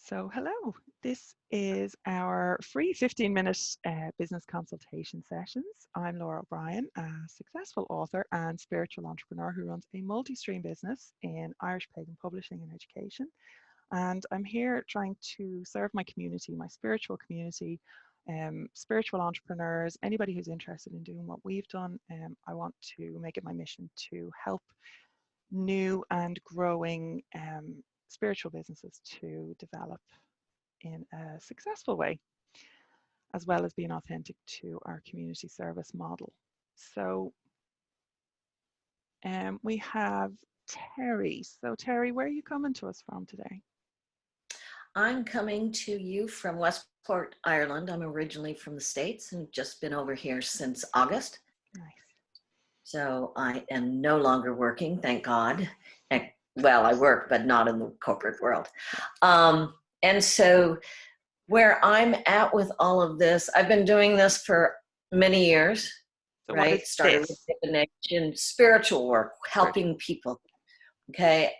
So, hello. This is our free 15-minute business consultation sessions. I'm Laura O'Brien, a successful author and spiritual entrepreneur who runs a multi-stream business in Irish pagan publishing and education. And I'm here trying to serve my community, my spiritual community, spiritual entrepreneurs, anybody who's interested in doing what we've done. I want to make it my mission to help new and growing spiritual businesses to develop in a successful way, as well as being authentic to our community service model. So we have Terri. So Terri, where are you coming to us from today? I'm coming to you from West Cork, Ireland. I'm originally from the States and just been over here since August. Nice. So I am no longer working, thank God. Well, I work, but not in the corporate world. And so where I'm at with all of this, I've been doing this for many years, So right? what is Started this? with divination, spiritual work, helping people. Okay.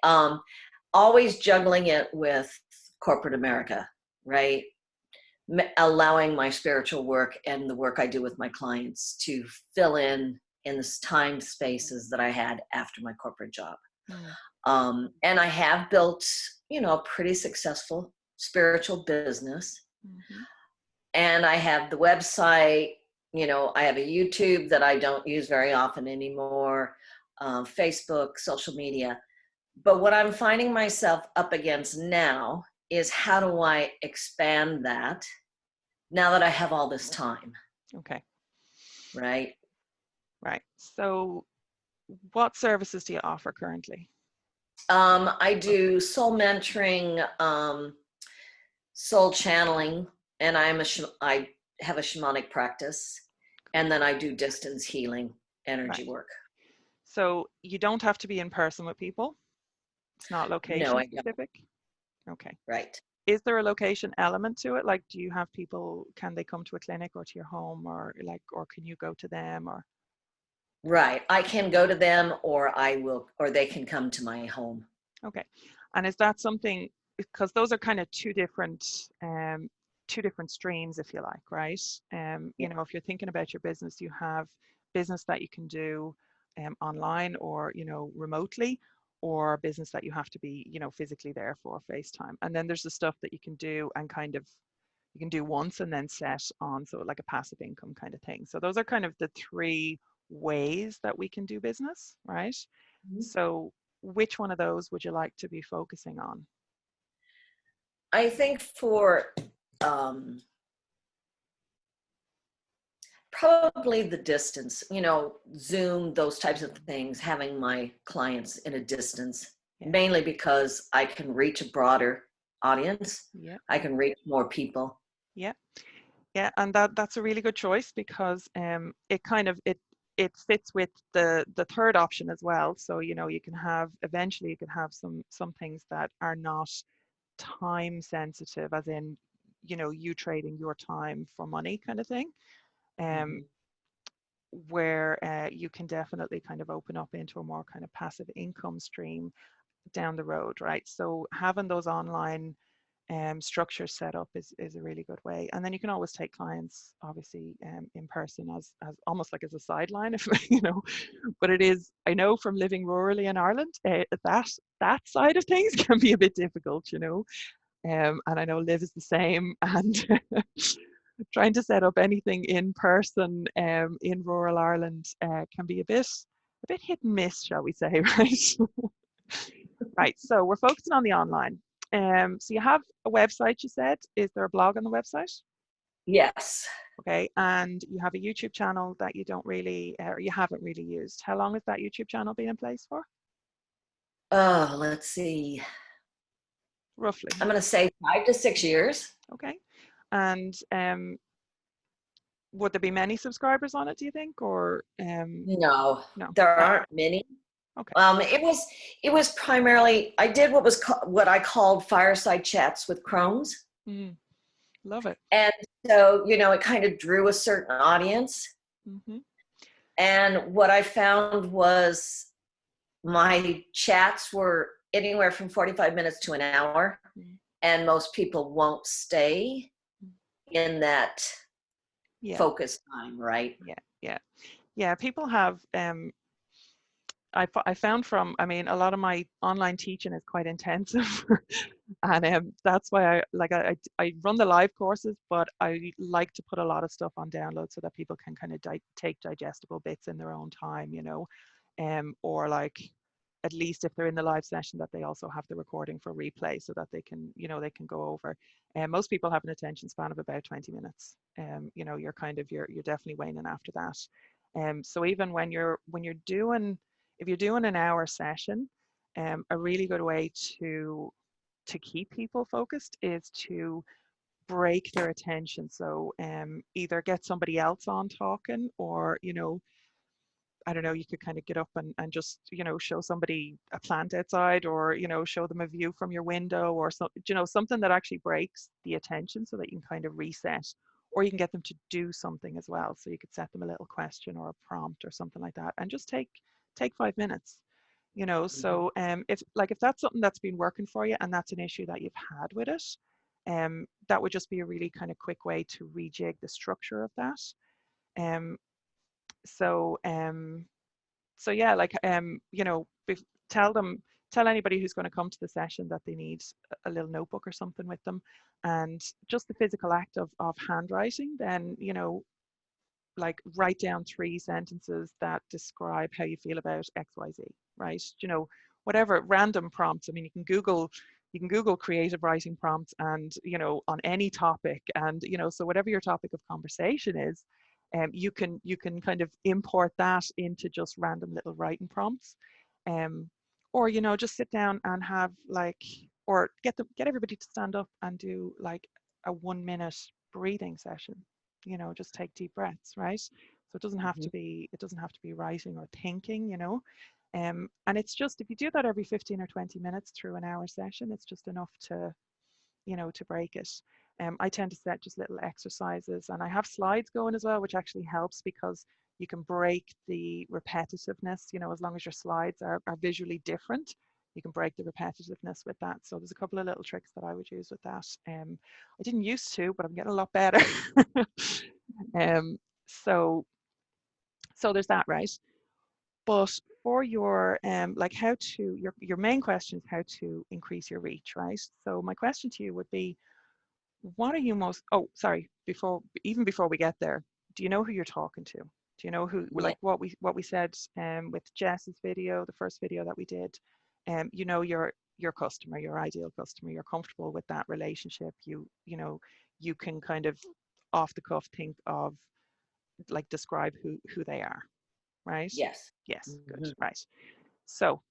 Always juggling it with corporate America, right? Allowing my spiritual work and the work I do with my clients to fill in the time spaces that I had after my corporate job. And I have built, a pretty successful spiritual business. And I have the website, I have a YouTube that I don't use very often anymore, Facebook, social media. But what I'm finding myself up against now is how do I expand that now that I have all this time? Okay. Right. Right. So what services do you offer currently? I do soul mentoring, soul channeling, and I have a shamanic practice, and then I do distance healing, energy work. So you don't have to be in person with people. It's not location specific. Okay. Right. Is there a location element to it? Like, do you have people, can they come to a clinic or to your home, or can you go to them, or? Right. I can go to them, or they can come to my home. Okay. And is that something, because those are kind of two different streams, if you like, right? If you're thinking about your business, you have business that you can do online or, remotely, or business that you have to be, physically there for FaceTime. And then there's the stuff that you can do and you can do once and then set on, so like a passive income kind of thing. So those are kind of the three ways that we can do business, right? So which one of those would you like to be focusing on? I think for probably the distance, Zoom, those types of things, having my clients in a distance, mainly because I can reach a broader audience. I can reach more people. Yeah, and that's a really good choice, because it fits with the third option as well. So you can have some things that are not time sensitive, as in you trading your time for money kind of thing, where you can definitely kind of open up into a more kind of passive income stream down the road, right? So having those online structures set up is a really good way. And then you can always take clients, obviously, in person as almost like as a sideline, if but it is, I know from living rurally in Ireland, that side of things can be a bit difficult, and I know Liv is the same, and trying to set up anything in person in rural Ireland can be a bit hit and miss, shall we say, right? Right, so we're focusing on the online. So you have a website, you said. Is there a blog on the website? Yes. Okay, and you have a YouTube channel that you don't really, or you haven't really used. How long has that YouTube channel been in place for? Oh, let's see. Roughly. I'm going to say 5 to 6 years. Okay, and would there be many subscribers on it, do you think, or? No, there aren't many. Okay. It was primarily, I did what I called fireside chats with crones. Love it. And so, it kind of drew a certain audience. And what I found was my chats were anywhere from 45 minutes to an hour. and most people won't stay in that Yeah, focus time, right? yeah, yeah, yeah. People have I found from, I mean, a lot of my online teaching is quite intensive, and that's why I run the live courses, but I like to put a lot of stuff on download so that people can kind of take digestible bits in their own time, or like at least if they're in the live session that they also have the recording for replay so that they can, they can go over. And most people have an attention span of about 20 minutes. You're definitely waning after that. So even when you're doing if you're doing an hour session, a really good way to keep people focused is to break their attention. So either get somebody else on talking, or I don't know, you could kind of get up and just, show somebody a plant outside, or, show them a view from your window, or something that actually breaks the attention so that you can kind of reset. Or you can get them to do something as well. So you could set them a little question or a prompt or something like that, and just take 5 minutes. Mhm. So if that's something that's been working for you and that's an issue that you've had with it, that would just be a really kind of quick way to rejig the structure of that. Um, so um, so yeah, like tell them tell anybody who's going to come to the session that they need a little notebook or something with them, and just the physical act of handwriting. Then like write down 3 sentences that describe how you feel about XYZ, right? Whatever random prompts. I mean, you can Google creative writing prompts, and on any topic, and so whatever your topic of conversation is, you can kind of import that into just random little writing prompts, um, or just sit down and have like, or get everybody to stand up and do like a 1 minute breathing session. Just take deep breaths, right? So Mhm. it doesn't have to be writing or thinking. And it's just, if you do that every 15 or 20 minutes through an hour session, it's just enough to break it. I tend to set just little exercises, and I have slides going as well, which actually helps because you can break the repetitiveness. As long as your slides are visually different, you can break the repetitiveness with that. So there's a couple of little tricks that I would use with that. I didn't used to, but I'm getting a lot better. um, so so there's that, right? But for your like how to your main question is how to increase your reach, right? So my question to you would be, what are you most, oh, sorry, before we get there, do you know who you're talking to? Do you know who, Yeah. like what we said with Jess's video, the first video that we did? Your customer, your ideal customer, you're comfortable with that relationship. You can kind of off the cuff think of, like, describe who they are, right? Yes. Yes, good, Mhm. right. So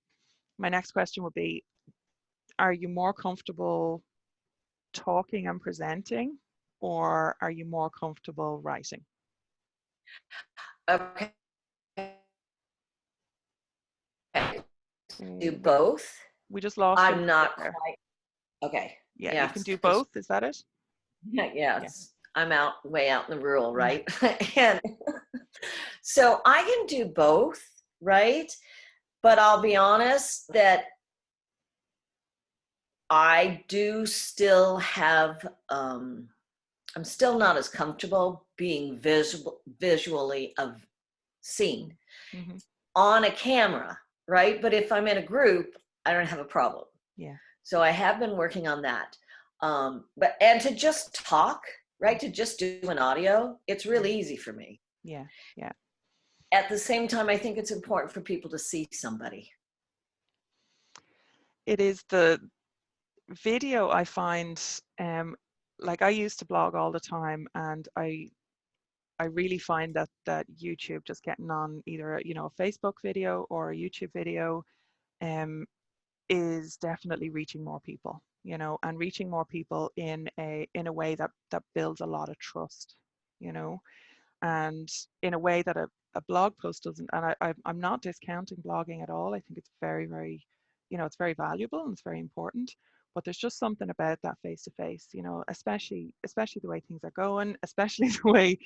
my next question would be, are you more comfortable talking and presenting, or are you more comfortable writing? Okay. Do We both. we just lost you a I'm little bit not there. quite okay. Yeah, you can Yes, do because both. Is that it? Yeah. yes, I'm way out in the rural, Yeah. right? And so I can do both, right? But I'll be honest that I do still have I'm still not as comfortable being visually of seen Hmm. on a camera, right? But if I'm in a group, I don't have a problem. Yeah. So I have been working on that. But and to just talk, right? To just do an audio, it's really Mm. easy for me. Yeah. Yeah. At the same time, I think it's important for people to see somebody. It is the video, I find, like I used to blog all the time, and I really find that YouTube, just getting on either a Facebook video or a YouTube video, um, is definitely reaching more people, and reaching more people in a way that builds a lot of trust, you know, and in a way that a blog post doesn't. And I'm not discounting blogging at all. I think it's very, very, it's very valuable and it's very important. But there's just something about that face to face, especially the way things are going, especially the way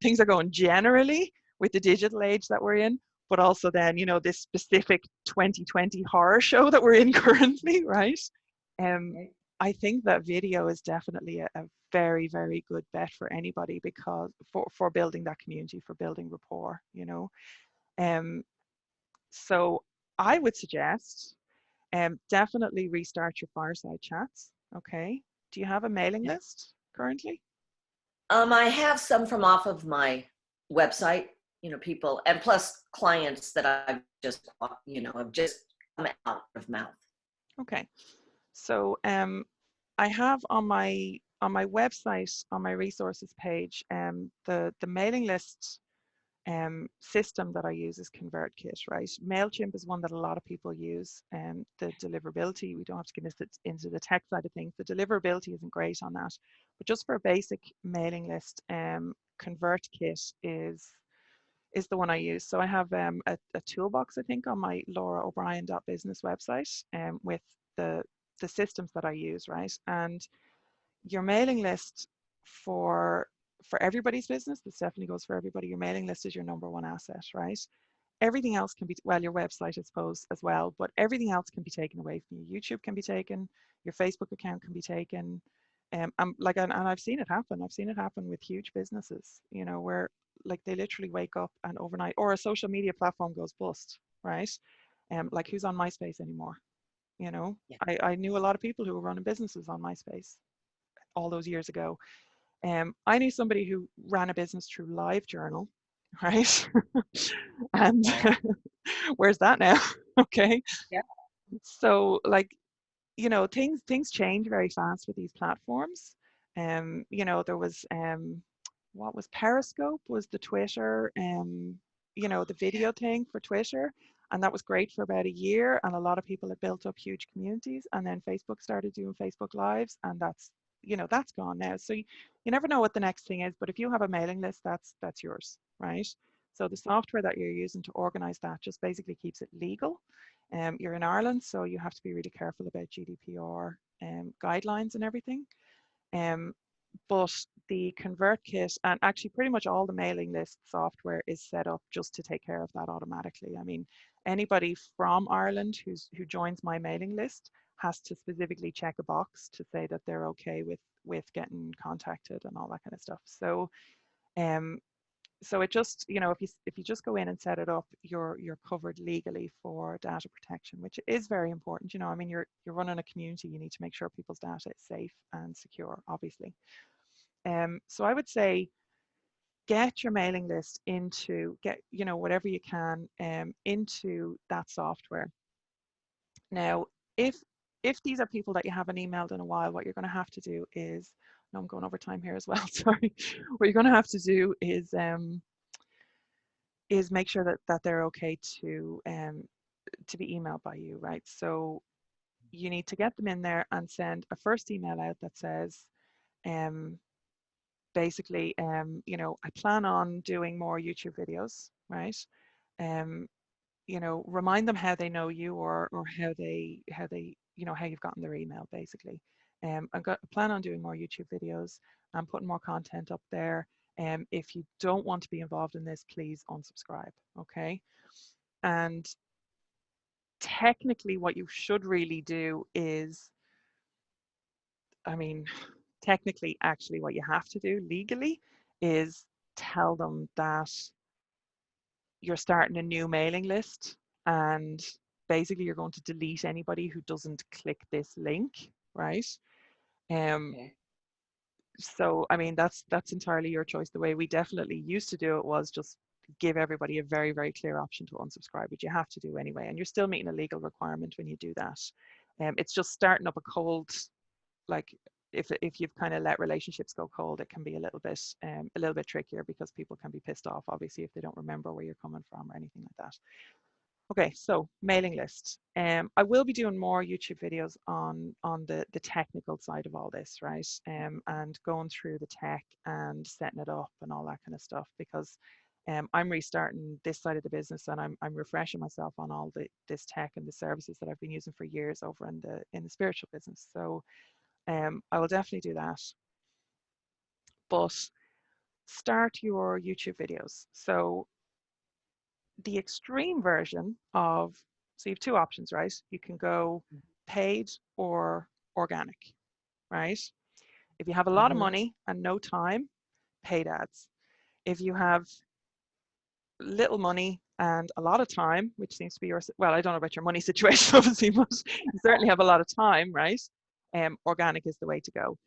things are going generally with the digital age that we're in, but also then this specific 2020 horror show that we're in currently, right? um Right? I think that video is definitely a very, very good bet for anybody, because for building that community, for building rapport, you know. Um, so I would suggest definitely restart your fireside chats. Okay. Do you have a mailing list currently? I have some from off of my website, people, and plus clients that I've just, have just come out of mouth. Okay. So I have on my website, on my resources page, the mailing list system that I use is ConvertKit, right? MailChimp is one that a lot of people use, and the deliverability, we don't have to get into the tech side of things. The deliverability isn't great on that, but just for a basic mailing list, ConvertKit is the one I use. So I have a toolbox, I think, on my lauraobrien.business website, with the the systems that I use, right? And your mailing list for everybody's business, this definitely goes for everybody. Your mailing list is your number one asset, right? Everything else can be, well, your website, I suppose, as well, but everything else can be taken away from you. YouTube can be taken, your Facebook account can be taken. And I've seen it happen. I've seen it happen with huge businesses, you know, where like they literally wake up and overnight, or a social media platform goes bust, right? Like who's on MySpace anymore? You know, Yeah. I knew a lot of people who were running businesses on MySpace all those years ago. I knew somebody who ran a business through LiveJournal, right? And Oh, where's that now? Okay. yeah. So like, you know, things change very fast with these platforms. You know, there was what was Periscope was the Twitter, you know, the video thing for Twitter. And that was great for about a year. And a lot of people had built up huge communities. And then Facebook started doing Facebook Lives, and that's, you know, that's gone now. So you never know what the next thing is. But if you have a mailing list, that's yours, right? So the software that you're using to organize that just basically keeps it legal. You're in Ireland, so you have to be really careful about GDPR guidelines and everything. Um, but the ConvertKit, and actually pretty much all the mailing list software is set up just to take care of that automatically. I mean, anybody from Ireland who joins my mailing list has to specifically check a box to say that they're okay with getting contacted and all that kind of stuff. Um, so it just, you know, if you just go in and set it up, you're covered legally for data protection, which is very important. You know, I mean, you're running a community, you need to make sure people's data is safe and secure, obviously. So I would say get your mailing list into, get, you know, whatever you can into that software. Now, if if these are people that you haven't emailed in a while, what you're going to have to do is, no, I'm going over time here as well. Sorry. What you're going to have to do is make sure that they're okay to be emailed by you, right? So you need to get them in there and send a first email out that says, um, basically, you know, I plan on doing more YouTube videos, right? Um, you know, remind them how they know you, or how they you know how you've gotten their email, basically. Plan on doing more YouTube videos and putting more content up there. If you don't want to be involved in this, please unsubscribe. Okay. And technically, what you should really do is, I mean, technically, actually, what you have to do legally is tell them that you're starting a new mailing list, and basically you're going to delete anybody who doesn't click this link, right? Um, Okay. so I mean that's entirely your choice. The way we definitely used to do it was just give everybody a very, very clear option to unsubscribe, which you have to do anyway, and you're still meeting a legal requirement when you do that. It's just starting up a cold, like if you've kind of let relationships go cold, it can be a little bit trickier, because people can be pissed off, obviously, if they don't remember where you're coming from or anything like that. Okay, so mailing list. I will be doing more YouTube videos on the technical side of all this, right? And going through the tech and setting it up and all that kind of stuff, because I'm restarting this side of the business, and I'm refreshing myself on all this tech and the services that I've been using for years over in the spiritual business. So I will definitely do that. But start your YouTube videos. So the extreme version of, so you have two options, right? You can go paid or organic. right? If you have a lot of Mm-hmm. money and no time, paid ads. If you have little money and a lot of time, which seems to be your, well, I don't know about your money situation, obviously, but you certainly have a lot of time, right? Organic is the way to go.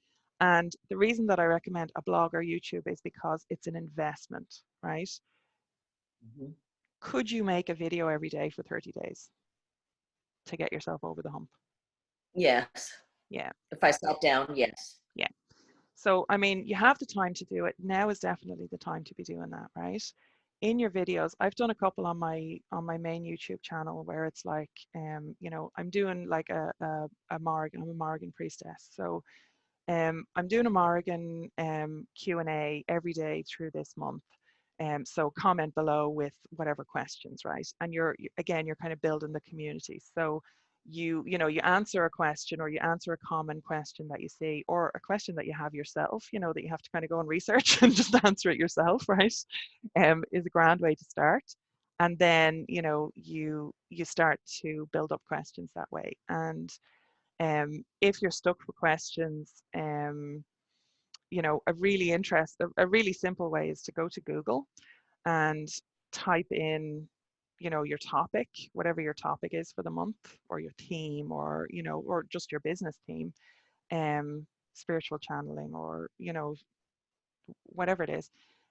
And the reason that I recommend a blog or YouTube is because it's an investment, right? Mm-hmm. Could you make a video every day for 30 days to get yourself over the hump? Yes. Yeah, If I sat down, yes. yeah. So, I mean, you have the time to do it. Now is definitely the time to be doing that, right? In your videos, I've done a couple on my main YouTube channel where it's like, you know, I'm doing like a Morrigan. I'm a Morrigan priestess, so I'm doing a Morrigan Q&A every day through this month. So comment below with whatever questions, right? And again, you're kind of building the community. So you know, you answer a question or you answer a common question that you see or a question that you have yourself, you know, that you have to kind of go and research and just answer it yourself, right? Is a grand way to start. And then, you know, you start to build up questions that way. And if you're stuck for questions, you know, a really simple way is to go to Google and type in, you know, your topic, whatever your topic is for the month, or your theme, or you know, or just your business theme, spiritual channeling, or you know, whatever it is,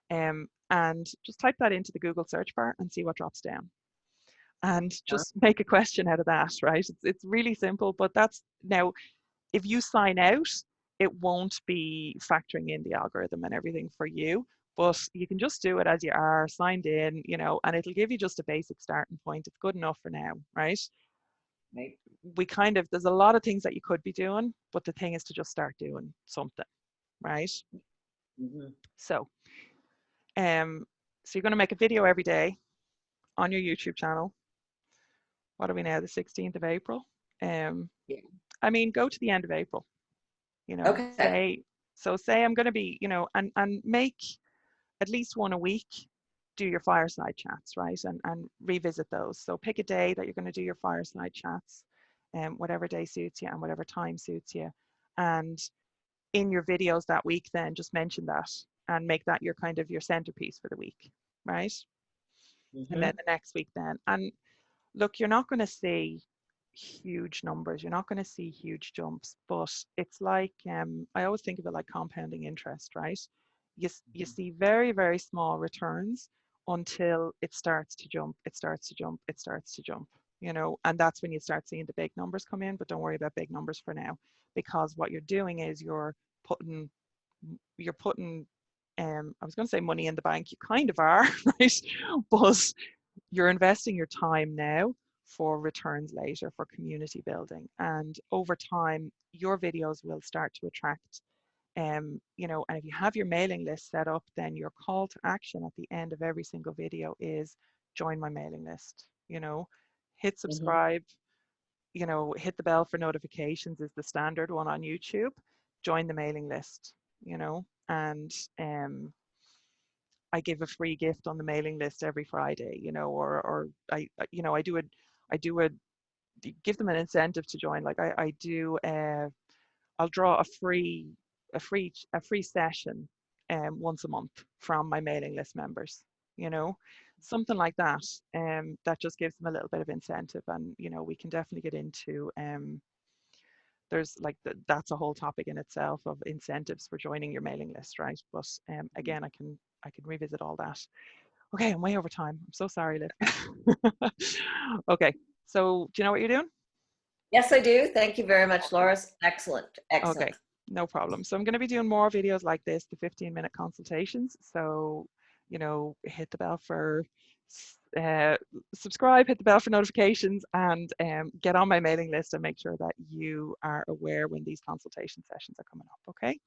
and just type that into the Google search bar and see what drops down. And Huh? just make a question out of that, right? It's really simple, but that's now if you sign out, it won't be factoring in the algorithm and everything for you. But you can just do it as you are, signed in, you know, and it'll give you just a basic starting point. It's good enough for now, right? Right. There's a lot of things that you could be doing, but the thing is to just start doing something, right? Mm-hmm. So, um, so you're going to make a video every day on your YouTube channel. What are we now, the 16th of April? Um, Yeah. I mean, go to the end of April, you know, Okay. say I'm going to be, you know, and make at least one a week, do your fireside chats, right? And revisit those. So pick a day that you're going to do your fireside chats, whatever day suits you and whatever time suits you. And in your videos that week, then just mention that and make that your kind of your centerpiece for the week, right? And then Mm-hmm. the next week, then. And look, you're not going to see huge numbers. You're not going to see huge jumps, but it's like I always think of it like compounding interest, right? You see very, very small returns until it starts to jump, it starts to jump, it starts to jump, you know, and that's when you start seeing the big numbers come in. But don't worry about big numbers for now, because what you're doing is putting you're putting I was going to say money in the bank. You kind of are, right? But you're investing your time now for returns later, for community building. And over time, your videos will start to attract, you know, and if you have your mailing list set up, then your call to action at the end of every single video is join my mailing list, you know, hit Mm-hmm. subscribe, you know, hit the bell for notifications is the standard one on YouTube, join the mailing list, you know, and I give a free gift on the mailing list every Friday, you know, or you know, I do a, give them an incentive to join. Like I do, I'll draw a free session, once a month from my mailing list members, you know, something like that. That just gives them a little bit of incentive, and you know, we can definitely get into, there's like that's a whole topic in itself of incentives for joining your mailing list, right? But again, I can revisit all that. Okay, I'm way over time. I'm so sorry, Liv. Okay, so do you know what you're doing? Yes, I do. Thank you very much, Awesome. Laura. Excellent. Okay, Excellent. no problem. So I'm going to be doing more videos like this, the 15-minute consultations. So, you know, hit the bell for uh, subscribe, hit the bell for notifications, and get on my mailing list and make sure that you are aware when these consultation sessions are coming up. Okay.